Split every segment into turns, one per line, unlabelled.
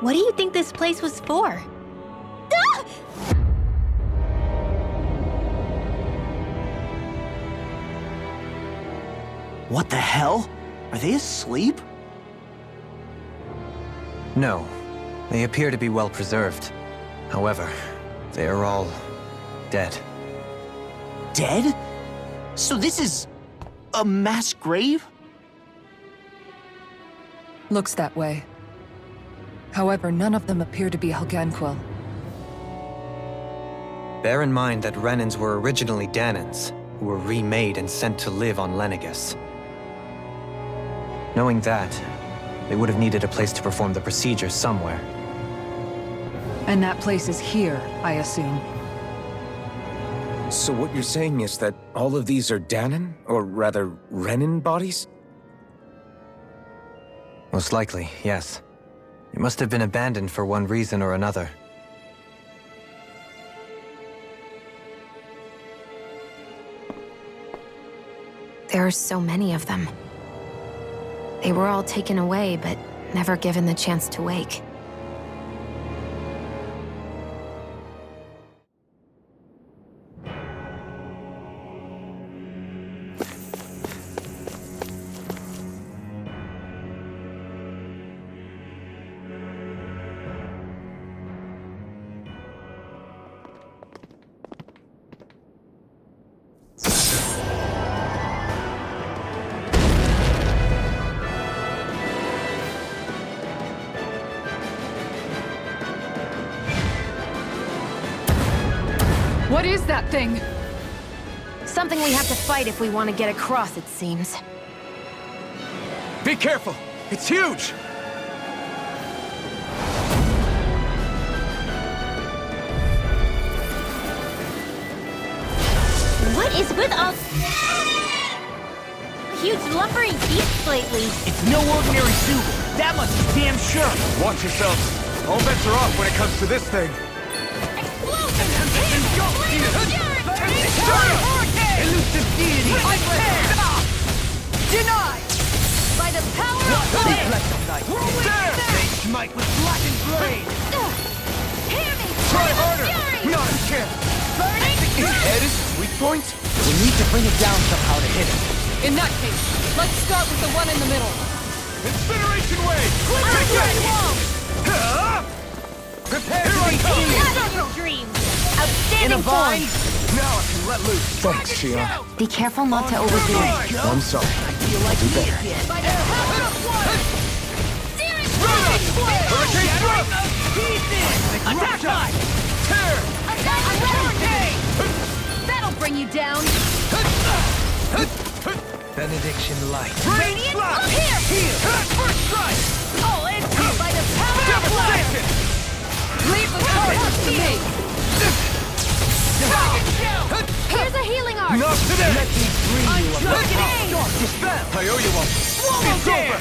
What do you think this place was for? Ah!
What the hell? Are they asleep?
No. They appear to be well preserved. However, they are all dead.
Dead? So this is a mass grave?
Looks that way. However, none of them appear to be Alganquil.
Bear in mind that Renans were originally Dahnans, who were remade and sent to live on Lenegis. Knowing that, they would have needed a place to perform the procedure somewhere.
And that place is here, I assume.
So what you're saying is that all of these are Dahnan, or rather, Renan bodies?
Most likely, yes. It must have been abandoned for one reason or another.
There are so many of them. They were all taken away, but never given the chance to wake.
What is that thing?
Something we have to fight if we want to get across, it seems.
Be careful! It's huge!
What is with all huge lumbering beasts lately?
It's no ordinary zoo. That much is damn sure.
Watch yourselves. All bets are off when it comes to this thing.
Elusive deity!
Denied! By the power of fire!
They smite with blackened blade!
Hear me!
Try harder!
Fury!
Not a chance!
Burning!
His head is weak point?
We need to bring it down somehow to hit it.
In that case, let's start with the one in the middle.
Incineration wave!
Iron wall!
Prepare to be
Shadow dreams! Outstanding form!
Now I can let loose. Thanks, Shionne.
Be careful not to overdo it.
I'm sorry. I'll do better.
By the power of water! Searing
Hurricane thrust!
Attack line!
Tear!
That'll bring you down!
Benediction light.
Radiant up here!
First strike!
All in by the power of water!
Devastation!
Leave the target to me!
Here's a healing arc!
Not today!
Let me free you of your
Dragon
power.
Aid!
Dispel!
I owe you one. It's over!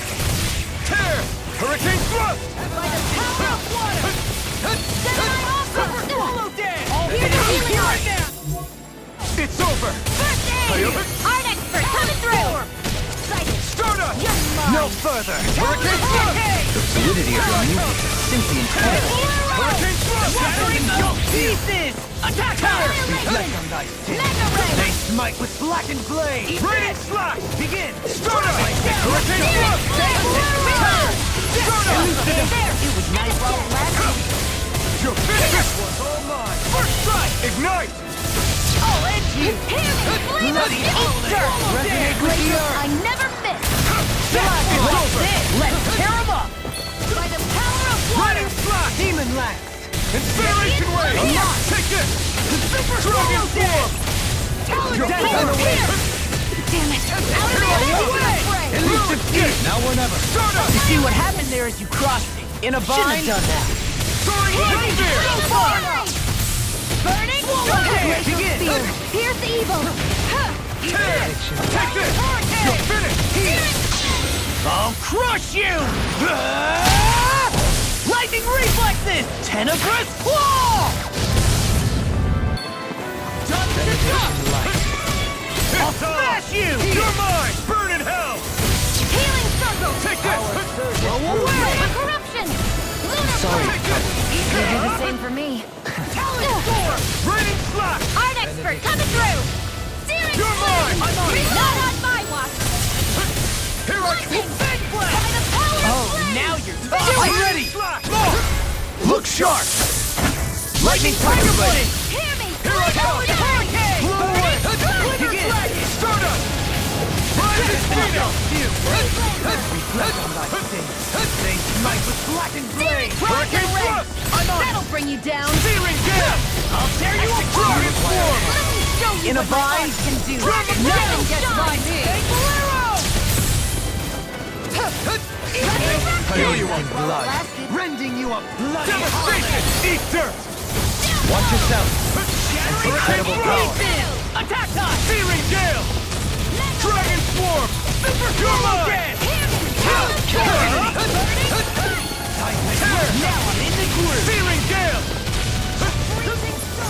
Tear! Hurricane thrust!
By the power of water! Seven-Eye Awesome!
Swallow dead!
Here's a healing arc!
It's over!
First aid! Art expert coming through! Sighted!
Stardust!
No further!
Hurricane thrust!
The fluidity of your music is simply incredible.
Hurricane thrust!
Shattering go pieces! Attack her! Reflect on thy sin.
Mega Ray!
They smite with blackened blade.
Radiant slash!
Begin!
Stardust! Hurricane thrust!
Elusive! It was nice while it lasted.
You're finished! Was all mine! First strike! Ignite!
All in you! Hear me! Flame of
Bloody
Easter!
Resonate with the earth.
I never miss!
It's over!
Let's tear him up!
By the power of water!
Radiant slash!
Demon lance!
Incineration wave!
Unlock!
Take this! Super Dragon form!
Talent
Death
Flame
on the
here! Damn it! Out of the way!
Elusive deed! Now or never.
Stardust!
You see what happened there is you crossed me. In a bind? Shouldn't have done that.
Soaring Wind Spear!
Burning!
Okay, begin.
Here's the evil!
Tear! Take this! You're finished!
I'll crush you! Lightning reflexes! Tenebrous claw! I'll smash you!
You're mine! Burn in hell!
Healing circle!
Take this!
Throw away!
Corruption! Lunar
Sorry
for me.
Talent Storm! Raining Slack!
Art expert coming through! Searing
You're mine! I'm on it!
Not on my watch!
Here I come! Big Blast!
By the power of
Oh,
flame!
now you're talking! I'm ready! Look sharp! Lightning Tiger Blade!
Hear me!
Here I come!
Hurricane!
Blow away! Begin! Start up! Rising Speedo! Reflect on thy sins. They smite with blackened blade! Hurricane Thrust! I'm on!
That'll bring you down!
Searing Gale! I'll tear you apart! Dragon Form!
Let me show you
In a
what my
bind?
art can do!
Dragon
Nothing
Shionne!
gets by me!
Bathed in blood.
Rending you a bloody devastation! Eat dirt!
Watch yourself. Incredible power.
Attack time! Searing Gale! Dragon Swarm! Super Turbo again! Now I'm in the groove! Searing Gale!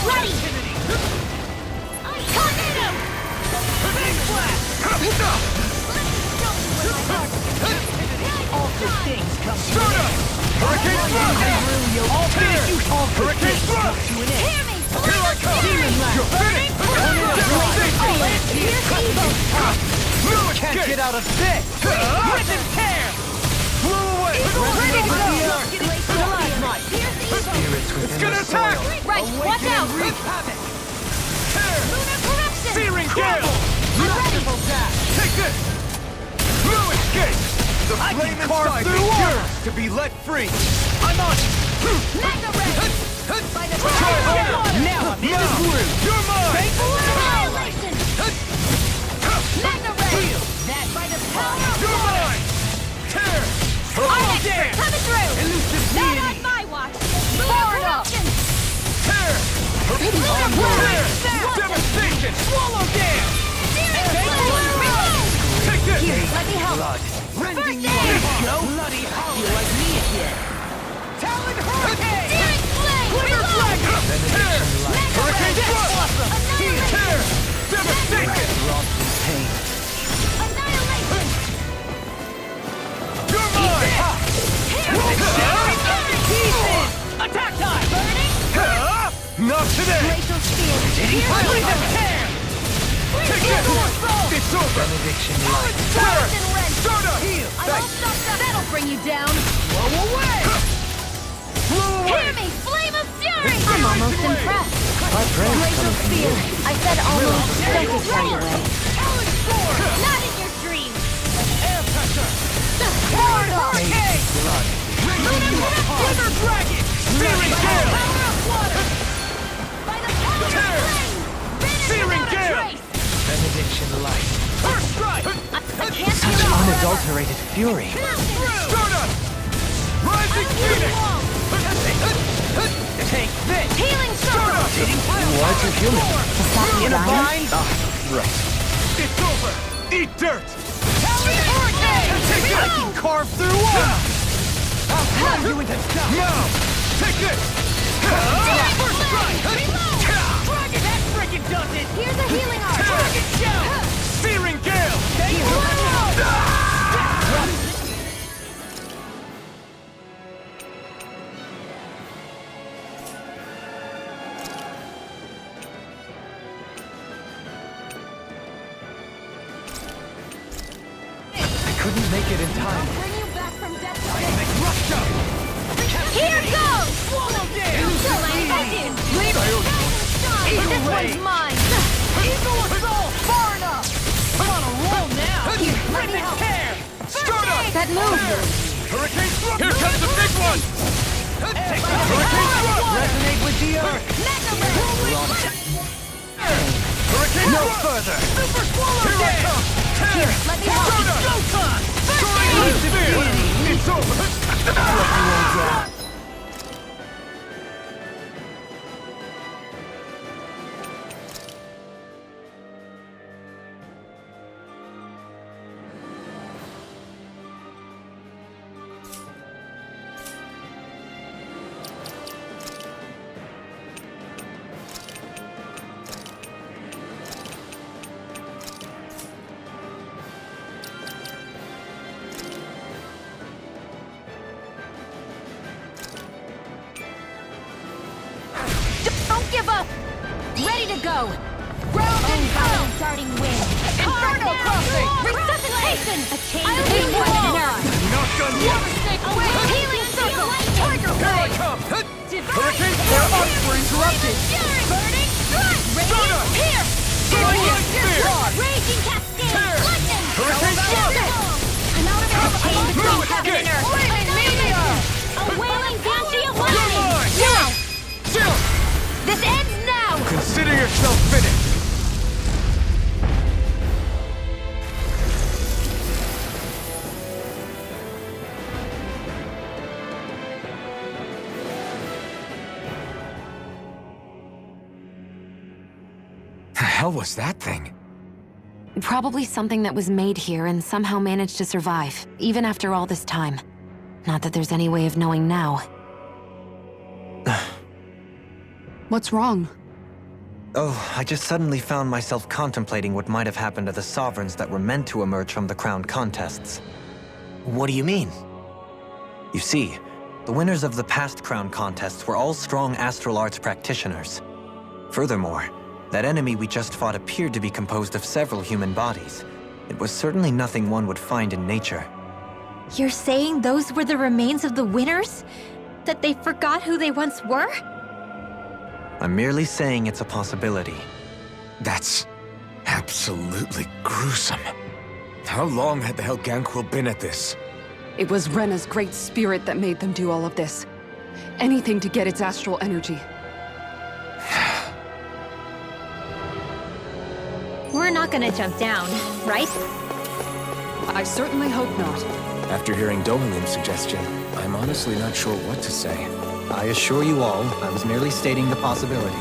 Ready! Tornado!
Big Blast! All good things come to Start up! Hurricane Thrust! All finish! Hurricane Thrust!
Hear me!
Here I come! Demon Blast! You're finished!
Here's evil!
No
Can't
escape!
get out of this!
Rip and tear! Blow away!
Ready to go!
Spirits
It's
within
gonna
the
attack!
soil.
Right, watch out!
Wreak havoc! Tear!
Lunar corruption!
Searing Gale! Masterful dash! Take this! No escape! The flame inside me yearns to be let free! I'm on it!
Mega Ray! By the
Try
power of
harder!
water!
Now I'm in the groove! You're mine!
Annihilation! Mega Ray!
That
By the power of
You're
water!
mine! Tear!
Art expert coming through!
Elusive
Not
deity!
on my watch! Lunar corruption!
Tear!
Lunar
Tear!
blast!
Devastation! Swallow Dam!
Searing flame! Reload!
Take this!
Here, let me help!
Blood.
Rending
First
you
aid!
apart! Bloody hollow! You like me again! Talon Hurricane!
Searing flame!
Winter
Reload!
Flag! Tear!
Mega
Hurricane
Ray!
Thrust!
Annihilation!
Tear! Devastation!
Wrought in pain.
Annihilation!
You're mine!
Pieces!
Attack time!
Burning!
Not today!
Glacial spear!
Leave them tear! Take this! It's over!
Benediction light.
Tear!
and rend!
Start up! Heal!
I'm all stuffed up! That'll bring you down!
Blow away! Blow away!
Hear me! Flame of fury!
I'm
almost
away.
impressed!
My prayers
Glacial
coming from
spear!
you.
I said almost. Don't get carried away.
Talon Sword!
Not in your dreams!
Air pressure!
Hard off!
Hurricane!
Blood.
Thunder Dragon! Searing Gale!
Power of water! By the power of
Tear!
flame! Finish
Searing
without a
Gale!
trace!
Benediction light.
First strike!
I can't
Such
do it forever.
unadulterated fury.
Start up! Rising Phoenix! Take this!
Healing
Start
circle!
up!
Why'd you heal me?
In a bind?
Right.
It's over! Eat dirt! Hurricane! Take this! I can carve through walls! I'll pound you into dust! Now! Take this! First strike! Dragon! That frickin' does it!
Here's a healing art!
Dragon Shell! Searing Gale! Thank you! I couldn't make it in time.
Bring you back from death to
Make rush up!
Here goes!
Swallow Dam!
Till I end it! Leave it!
Eagle
This
Rage!
one's mine!
Eagle Assault! Far enough! I'm on a roll now!
Here, let me
Rip and
help.
tear! Start up!
That move!
Hurricane Thrust! Here comes the big one! Hurricane Thrust!
Resonate with the earth.
Mega Ray!
Hurricane
No
Thrust!
further.
Super Swallow Here I come! Tear!
let me help.
Start up! Showtime! Soaring Spear! It's over!
go! Ground and pound! Darting wind!
Inferno crossing!
Resuscitation! A chain of weapon!
Not done yet!
Healing circle! Tiger
Here I
ray!
come! Hurricane force! We're interrupted!
Burning strike!
Sona!
Here!
Starlight Spear!
Raging cascade!
Here!
Lightning!
Hurricane Force!
I'm out of our chain between
Move!
heaven and
Get!
earth!
Flaming meteor!
A wailing banshee of
You're
lightning!
mine!
Now!
Chill!
This ends now!
Consider yourself finished! The hell was that thing?
Probably something that was made here and somehow managed to survive, even after all this time. Not that there's any way of knowing now.
What's wrong?
Oh, I just suddenly found myself contemplating what might have happened to the sovereigns that were meant to emerge from the crown contests. What do you mean? You see, the winners of the past crown contests were all strong astral arts practitioners. Furthermore, that enemy we just fought appeared to be composed of several human bodies. It was certainly nothing one would find in nature.
You're saying those were the remains of the winners? That they forgot who they once were?
I'm merely saying it's a possibility.
That's absolutely gruesome. How long had the Helganquil been at this?
It was Rena's great spirit that made them do all of this. Anything to get its astral energy.
We're not gonna jump down, right?
I certainly hope not.
After hearing Dohlin's suggestion, I'm honestly not sure what to say.
I assure you all, I was merely stating the possibility.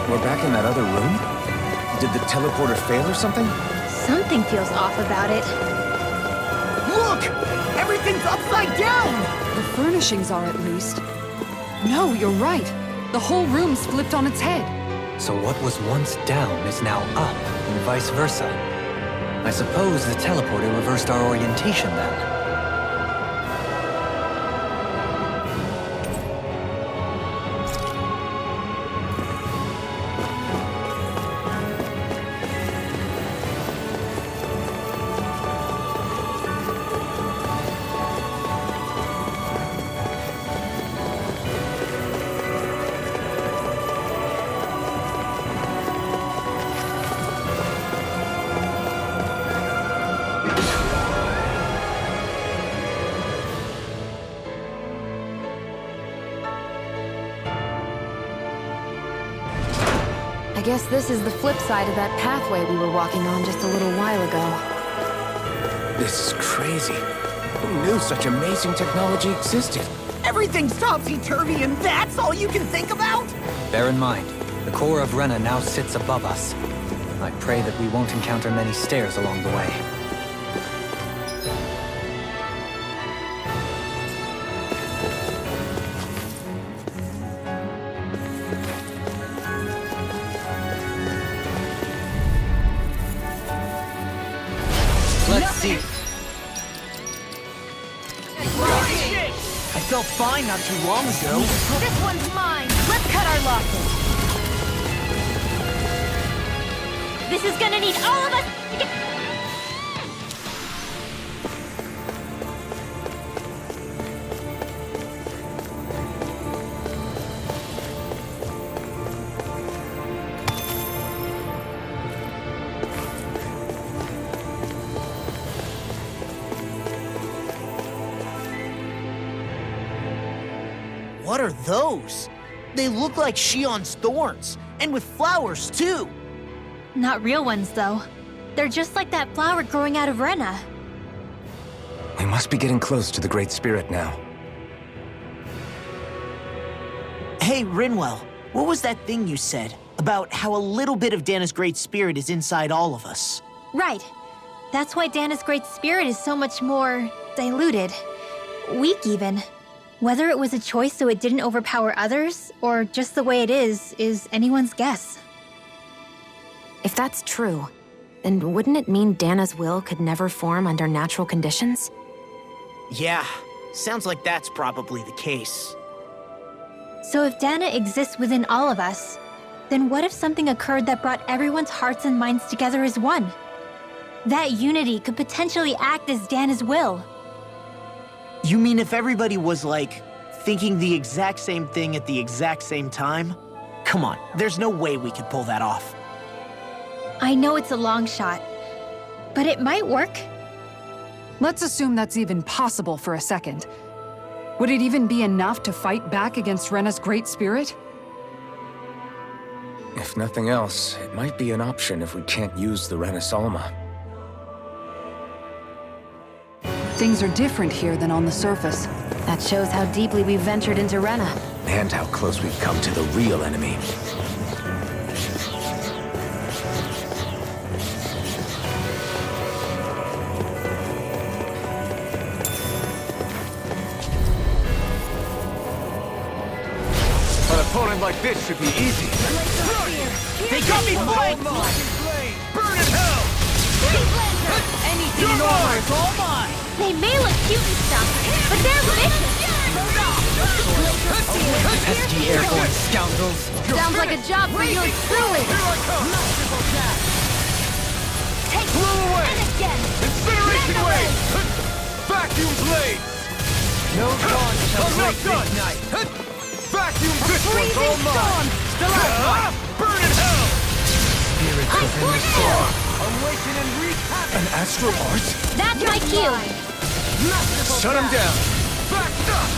We're back in that other room? Did the teleporter fail or something?
Something feels off about it.
Look! Everything's upside down!
The furnishings are at least. No, you're right. The whole room's flipped on its head.
So what was once down is now up, and vice versa. I suppose the teleporter reversed our orientation then.
I guess this is the flip side of that pathway we were walking on just a little while ago.
This is crazy. Who knew such amazing technology existed?
Everything's topsy-turvy and that's all you can think about?
Bear in mind, the core of Renan now sits above us. I pray that we won't encounter many stairs along the way. Let's see.
felt fine not too long ago.
This one's mine. Let's cut our losses. This is gonna need all of us to get...
What are those? They look like Shionne's thorns, and with flowers too.
Not real ones, though. They're just like that flower growing out of Rena.
We must be getting close to the Great Spirit now.
Hey, Rinwell, what was that thing you said about how a little bit of Dahna's Great Spirit is inside all of us?
Right. That's why Dahna's Great Spirit is so much more... diluted. Weak, even. Whether it was a choice so it didn't overpower others, or just the way it is anyone's guess.
If that's true, then wouldn't it mean Dahna's will could never form under natural conditions?
Yeah, sounds like that's probably the case.
So if Dahna exists within all of us, then what if something occurred that brought everyone's hearts and minds together as one? That unity could potentially act as Dahna's will.
You mean if everybody was, like, thinking the exact same thing at the exact same time? Come on, there's no way we could pull that off.
I know it's a long shot, but it might work.
Let's assume that's even possible for a second. Would it even be enough to fight back against Rena's Great Spirit?
If nothing else, it might be an option if we can't use the Renasalma.
Things are different here than on the surface.
That shows how deeply we've ventured into Rena.
And how close we've come to the real enemy.
An opponent like this should be easy.
They got me flanked!
Burn in hell!
Anything in order is all mine!
They may look cute and stuff, but they're vicious!
Pesky airborne scoundrels!
Sounds like a job for yours truly! Take
Blow away!
and again!
Incineration wave! Vacuum blades!
No dawn shall
I'm not
break
done!
this night!
Vacuum, this one's all
Freezing
mine!
storm!
Burn in hell!
Spirits within the storm!
Awaken and wreak havoc!
An astral art?
That's my cue!
Shut him down! Back up!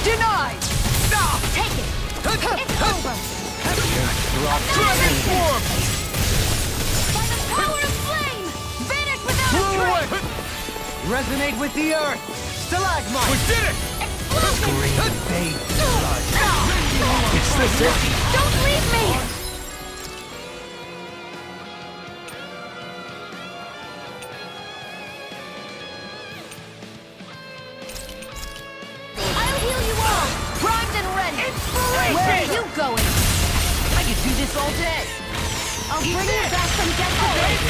Denied!
Take it! It's over!
Transform!
By the power of flame! Vanish without a
Blow away!
trace!
Resonate with the earth! Stalagmite!
We did it!
Explosion!
Is this it?
Don't leave me! I'll heal you all! Primed and ready! Inspiration! Where are you going?
I could do this all day!
I'll bring you back from death to life!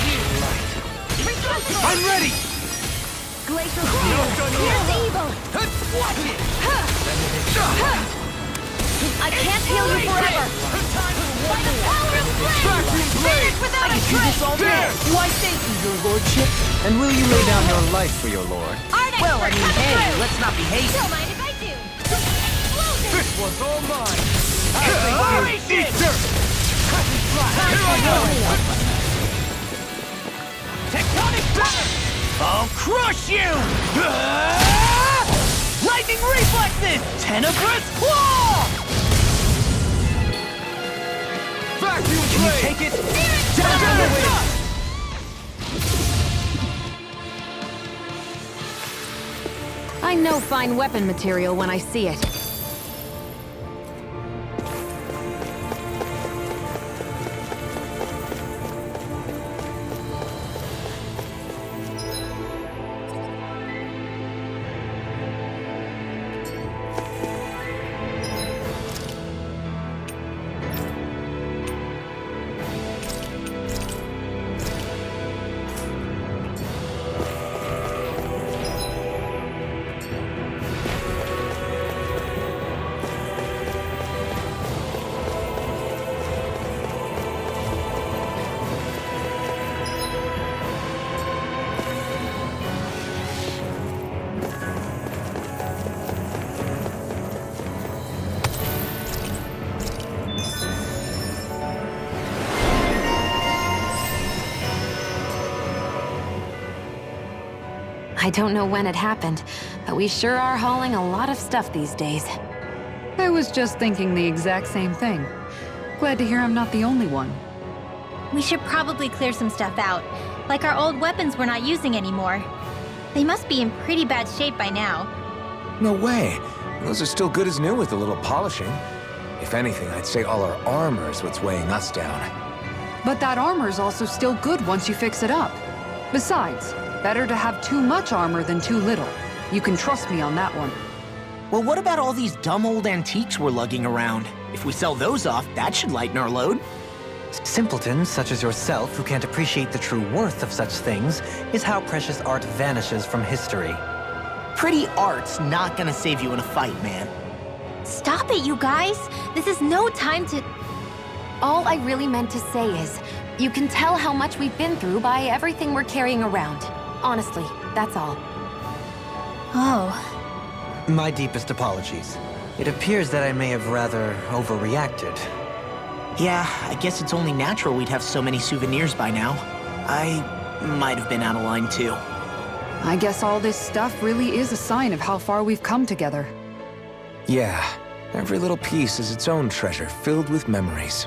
I'm ready!
Glacial Fire! Here's evil!
Watch it!
I can't heal you forever! By the power of flame!
Vacuum blade!
Finish without a
Do
trace!
this all day! Why thank you, your lordship?
And will you lay down your life for your lord?
Art
Well, I
expert,
mean,
come
hey,
through!
let's not be hasty.
Don't mind if I do! Explosion!
This one's all mine!
Operation!
Eat dirt! Here I go!
Tectonic burst! I'll crush you! Lightning reflexes! Tenebrous claw!
Vacuum
Can you
blade!
take it?
Down
Down
the
the
way!
I know fine weapon material when I see it. I don't know when it happened, but we sure are hauling a lot of stuff these days.
I was just thinking the exact same thing. Glad to hear I'm not the only one.
We should probably clear some stuff out, like our old weapons we're not using anymore. They must be in pretty bad shape by now.
No way. Those are still good as new with a little polishing. If anything, I'd say all our armor is what's weighing us down.
But that armor's also still good once you fix it up. Besides, better to have too much armor than too little. You can trust me on that one.
Well, what about all these dumb old antiques we're lugging around? If we sell those off, that should lighten our load.
Simpletons such as yourself who can't appreciate the true worth of such things is how precious art vanishes from history.
Pretty art's not gonna save you in a fight, man.
Stop it, you guys! This is no time to...
All I really meant to say is, you can tell how much we've been through by everything we're carrying around. Honestly, that's all.
Oh.
My deepest apologies. It appears that I may have rather overreacted.
Yeah, I guess it's only natural we'd have so many souvenirs by now. I might have been out of line too.
I guess all this stuff really is a sign of how far we've come together.
Yeah, every little piece is its own treasure filled with memories.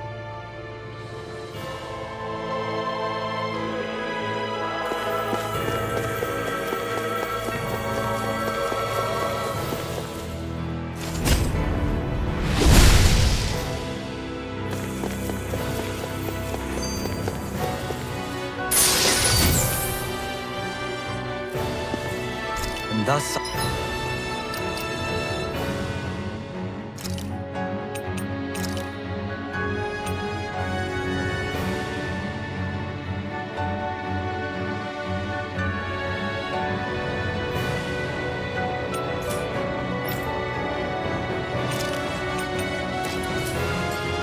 And thus...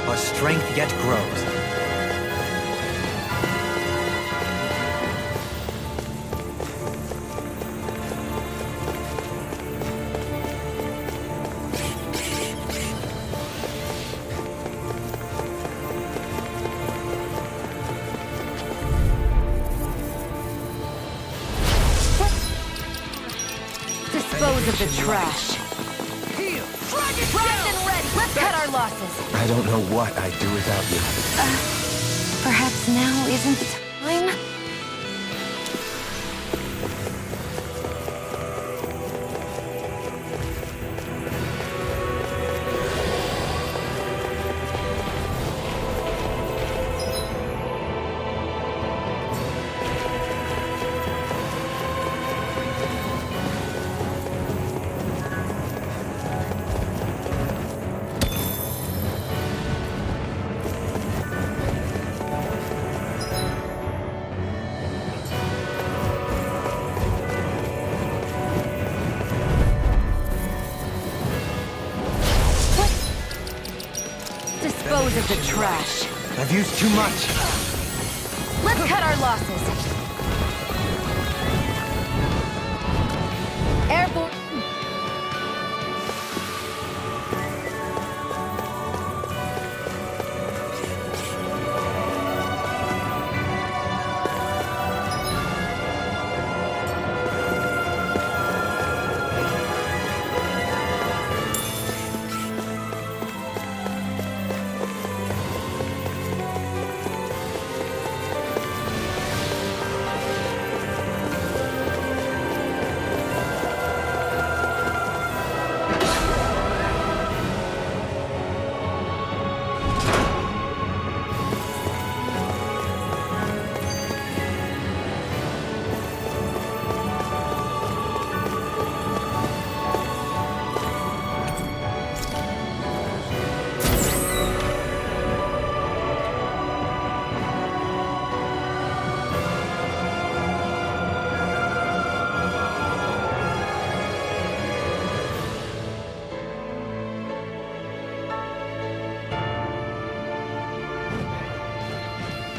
our strength yet grows.
Dispose of the trash. Primed and ready. Let's cut our losses.
I don't know what I'd do without you.
Perhaps now isn't the time? Dispose of the trash.
I've used too much.
Let's cut our losses. Airborne.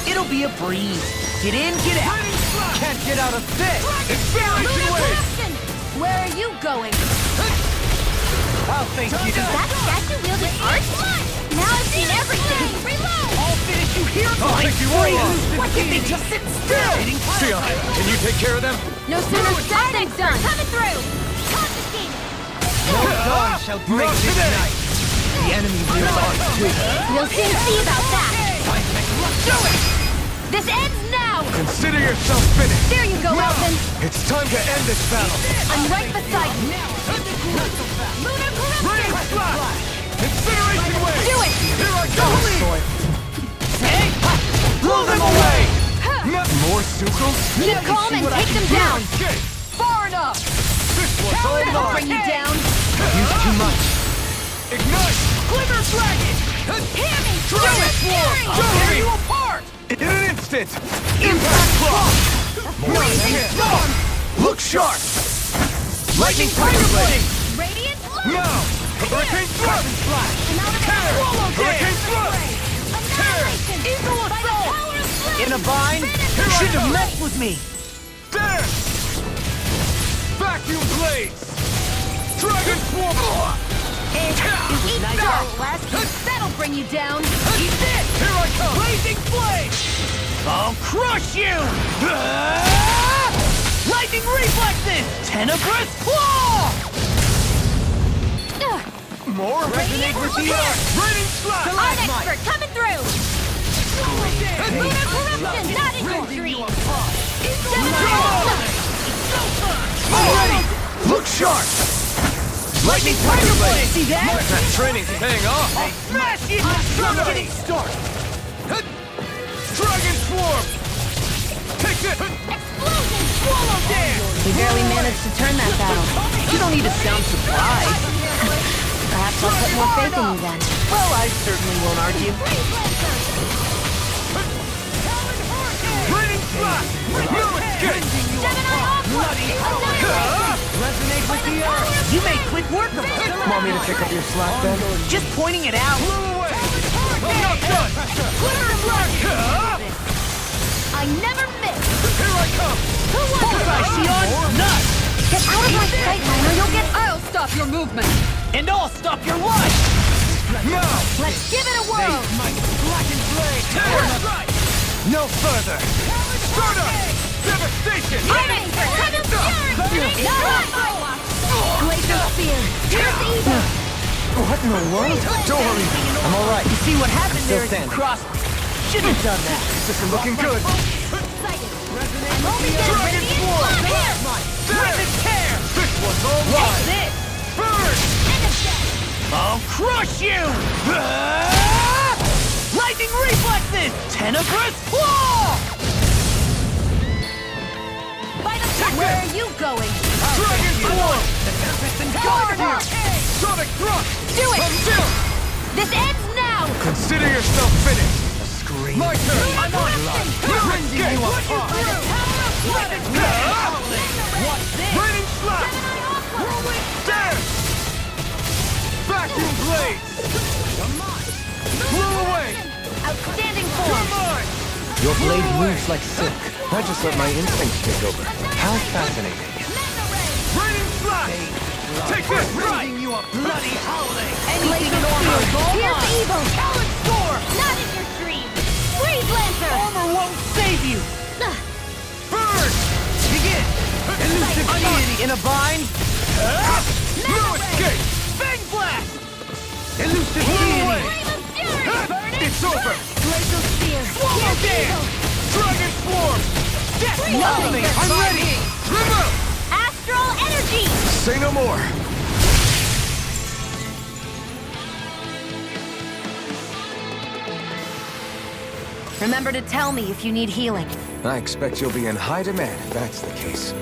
It'll be a breeze. Get in, get out.
Can't get out of this! Acceleration wave!
Where are you going?
I'll thank you to
That statue wielded art? Now I've seen everything! Reload!
I'll finish you here! I'll take you
free!
full-on.
Why can't they just sit still?
Shionne, can you take care of them?
No sooner said than done.
Coming through! Confiscate!
No dawn shall break
Not
this
today.
night. The enemy will on too.
We'll soon see about that!
Do it!
This ends now!
Consider yourself finished.
There you go,
Now,
Alphen!
it's time to end this battle.
I'm right beside you! Lunar
Ready,
corruption!
flash! Incineration wave!
Do it!
Here I go! Blow them away! More sucrals?
Keep calm and take them down!
Escape!
Far enough!
This one's all
That'll
mine!
bring you down!
Used too much.
Ignite!
Glimmer dragon! Hear me!
Dragon Swarm!
I'll
Show
tear
me!
you apart!
In an instant! Impact Block!
Blazing storm!
Look sharp! Lightning Tiger Blade!
Radiant
Now! Hurricane Thrust! Tear! Hurricane Thrust! Tear!
Eagle assault!
In a bind?
Here I
Shouldn't have
come.
messed with me.
Dance! Vacuum Blades! Dragon Swarm!
Eat that! That'll bring you down! Eat this!
Here I come!
Blazing flame! I'll crush you! Lightning reflexes! Tenebrous claw!
More? Resonate with the earth! Raining Slash!
I'm expert coming through! Lunar corruption! Not in your dream!
Already! Look sharp! Lightning Tiger Blade!
See that?
That training's paying off!
Smash it! Just getting started!
Dragon Swarm! Take it!
Explosion! Swallow dance!
We barely managed to turn that battle.
You don't need to sound surprised.
Perhaps I'll put more faith in you then.
Well, I certainly won't argue.
Raining Slash! No escape!
Gemini Aqua!
Resonate with the earth. You made quick work of it.
Want me to pick up your slack then?
Just pointing it out.
Blow away! I'm not done!
I never miss!
Here I come!
Who wants
Bullseye, Shionne! Nuts!
Get out of my sight, Miner. You'll get...
I'll stop your movement!
And I'll stop your life!
Now!
Let's give it a whirl!
No further! Stardust! Devastation!
I'm expert coming through! Glacial spear! Here's evil!
What in the world? Don't worry. I'm all right.
You see what happened
still
there is you
standing.
crossed me. Shouldn't have done that.
This is looking good!
I'm only getting
Dragon
radiant
Swarm!
blood here!
There! This one's all
What's
mine!
this?
Burn!
End of death!
I'll crush you! Lightning reflexes! Tenebrous claw!
By the tucker! Where are you going?
Dragon Swarm!
Guard!
Sonic Thrust!
Do it!
From Jill!
This ends now!
Consider yourself finished!
Scream.
My turn!
I'm on blood!
No escape!
By the power of blood!
What's this?
Raining Slash! Dance! Vacuum Blades! Blow away!
Outstanding
You're
form!
mine!
Your blade moves like silk. I just let my instincts take over. How fascinating.
Raining Slash! Take this! Right!
You a bloody howling!
Anything in order! Here's evil! Talon storm! Not in your dream! Freeze Lancer!
Armor won't save you!
Burn!
Begin! Elusive deity in a bind!
No escape!
Fang blast! Elusive
Blow
deity!
away!
Flame of fury!
It's over!
Glacial spear!
Swallow
Here's
dance!
evil!
Dragon Swarm!
Death
Freeze
nothing!
Lancer!
I'm ready!
Remove!
Astral energy!
Say no more!
Remember to tell me if you need healing.
I expect you'll be in high demand if that's the case.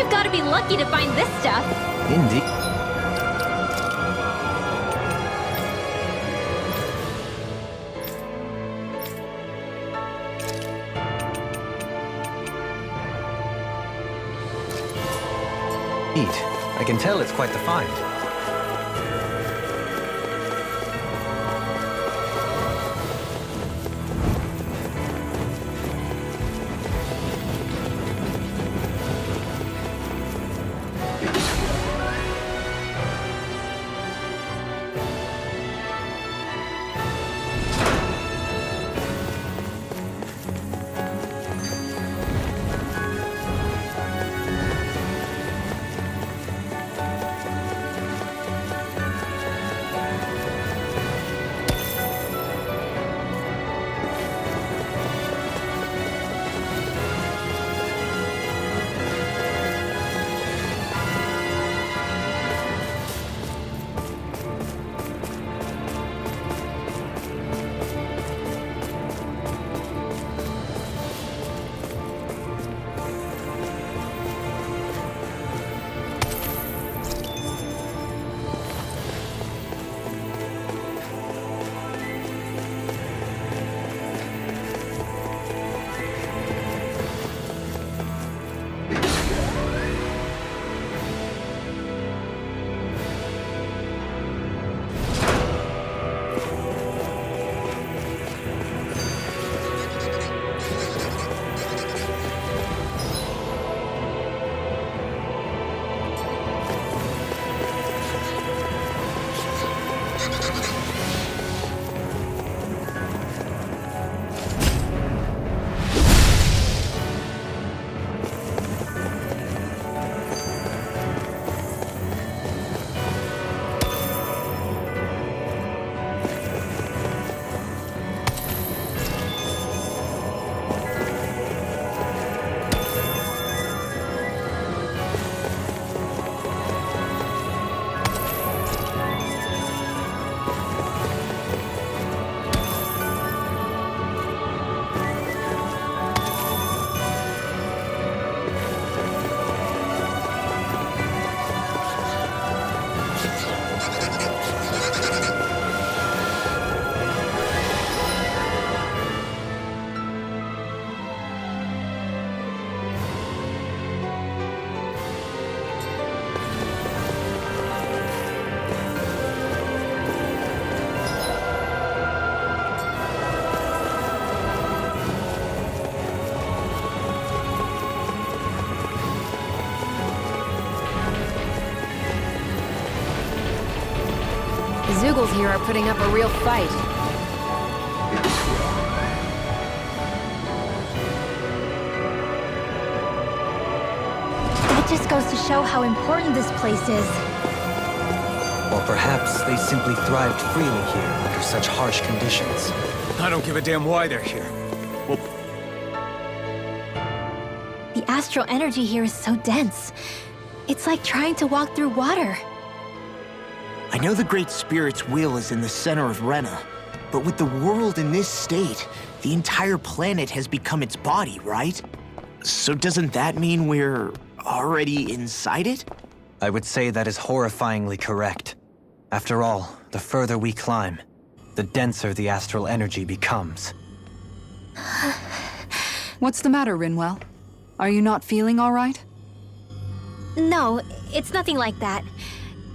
You've got to be lucky to find this stuff.
Indeed. I can tell it's quite the find.
The Zoogles here are putting up a real fight.
That just goes to show how important this place is.
Or perhaps they simply thrived freely here under such harsh conditions.
I don't give a damn why they're here. Well,
The astral energy here is so dense. It's like trying to walk through water.
I know the Great Spirit's will is in the center of Rena, but with the world in this state, the entire planet has become its body, right? So doesn't that mean we're already inside it?
I would say that is horrifyingly correct. After all, the further we climb, the denser the astral energy becomes.
What's the matter, Rinwell? Are you not feeling all right?
No, it's nothing like that.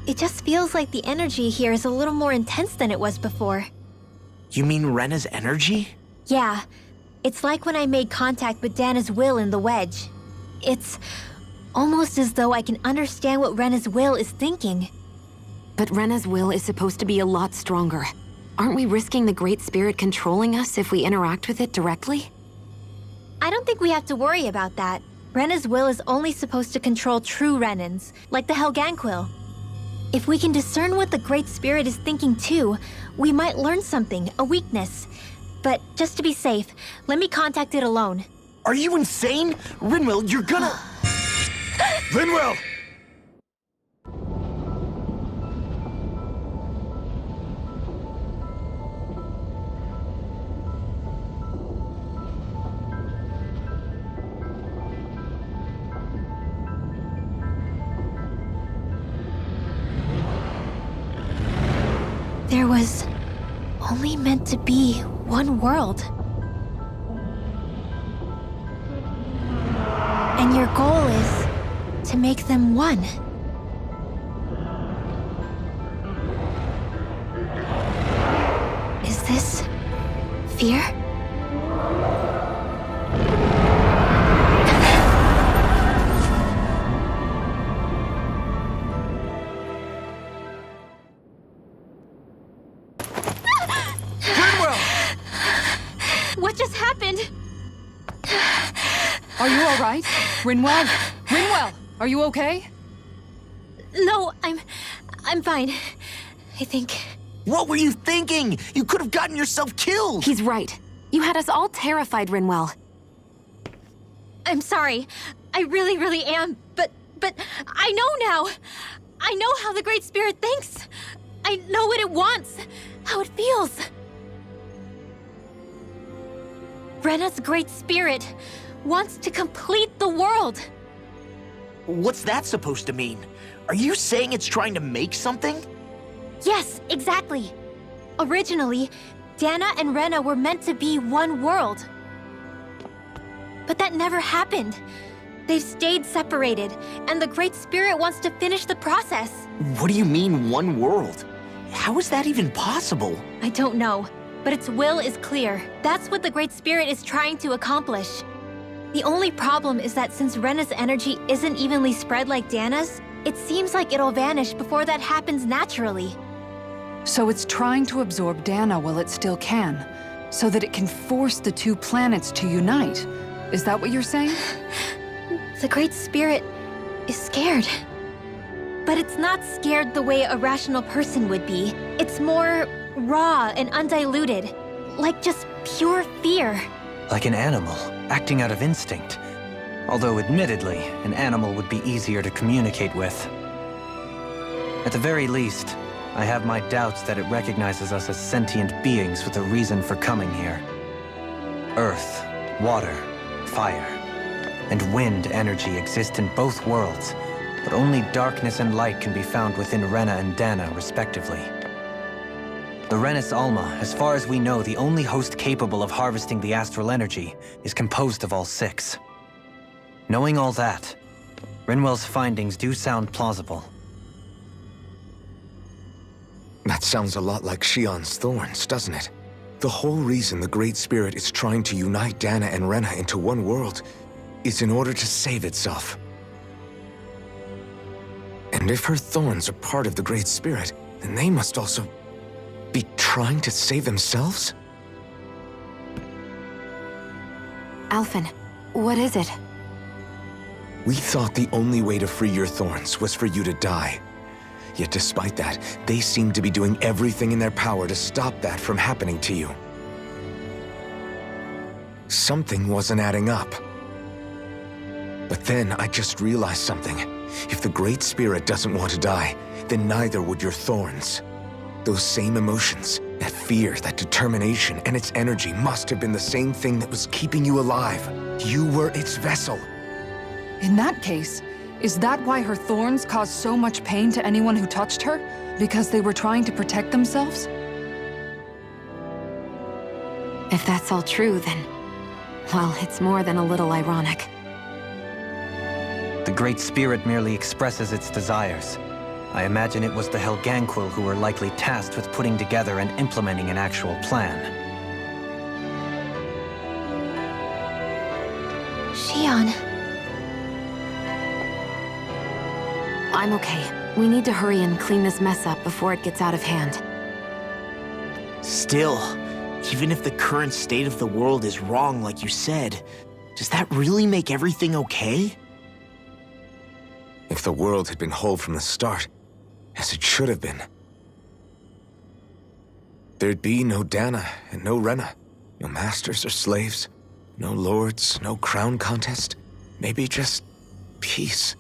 It just feels like the energy here is a little more intense than it was before.
You mean Rena's energy?
Yeah, it's like when I made contact with Dahna's will in the wedge. It's almost as though I can understand what Rena's will is thinking.
But Rena's will is supposed to be a lot stronger. Aren't we risking the Great Spirit controlling us if we interact with it directly?
I don't think we have to worry about that. Rena's will is only supposed to control true Renans, like the Helganquil. If we can discern what the Great Spirit is thinking too, we might learn something, a weakness. But just to be safe, let me contact it alone.
Are you insane? Rinwell, you're gonna...
Linwell!
was only meant to be one world. And your goal is to make them one. Is this fear? What just happened?
Are you all right? Rinwell? Rinwell, are you okay?
No, I'm fine. I think.
What were you thinking? You could have gotten yourself killed!
He's right. You had us all terrified, Rinwell.
I'm sorry. I really am. But I know now. I know how the Great Spirit thinks. I know what it wants, how it feels. Rena's Great Spirit wants to complete the world.
What's that supposed to mean? Are you saying it's trying to make something?
Yes, exactly. Originally, Dahna and Rena were meant to be one world. But that never happened. They've stayed separated, and the Great Spirit wants to finish the process.
What do you mean, one world? How is that even possible?
I don't know, but its will is clear. That's what the Great Spirit is trying to accomplish. The only problem is that since Rena's energy isn't evenly spread like Dahna's, it seems like it'll vanish before that happens naturally.
So it's trying to absorb Dahna while it still can, so that it can force the two planets to unite. Is that what you're saying?
The Great Spirit is scared. But it's not scared the way a rational person would be. It's more raw and undiluted, like just pure fear.
Like an animal, acting out of instinct. Although admittedly, an animal would be easier to communicate with. At the very least, I have my doubts that it recognizes us as sentient beings with a reason for coming here. Earth, water, fire, and wind energy exist in both worlds, but only darkness and light can be found within Rena and Dahna, respectively. The Renis Alma, as far as we know, the only host capable of harvesting the astral energy, is composed of all six. Knowing all that, Rinwell's findings do sound plausible.
That sounds a lot like Shionne's thorns, doesn't it? The whole reason the Great Spirit is trying to unite Dahna and Rena into one world is in order to save itself. And if her thorns are part of the Great Spirit, then they must also be trying to save themselves?
Alphen, what is it?
We thought the only way to free your thorns was for you to die. Yet despite that, they seem to be doing everything in their power to stop that from happening to you. Something wasn't adding up. But then I just realized something. If the Great Spirit doesn't want to die, then neither would your thorns. Those same emotions, that fear, that determination, and its energy must have been the same thing that was keeping you alive. You were its vessel.
In that case, is that why her thorns caused so much pain to anyone who touched her? Because they were trying to protect themselves?
If that's all true, then... well, it's more than a little ironic.
The Great Spirit merely expresses its desires. I imagine it was the Helganquil who were likely tasked with putting together and implementing an actual plan.
Shionne.
I'm okay. We need to hurry and clean this mess up before it gets out of hand.
Still, even if the current state of the world is wrong like you said, does that really make everything okay?
If the world had been whole from the start, as it should have been, there'd be no Dahna and no Rena, no masters or slaves, no lords, no crown contest, maybe just peace.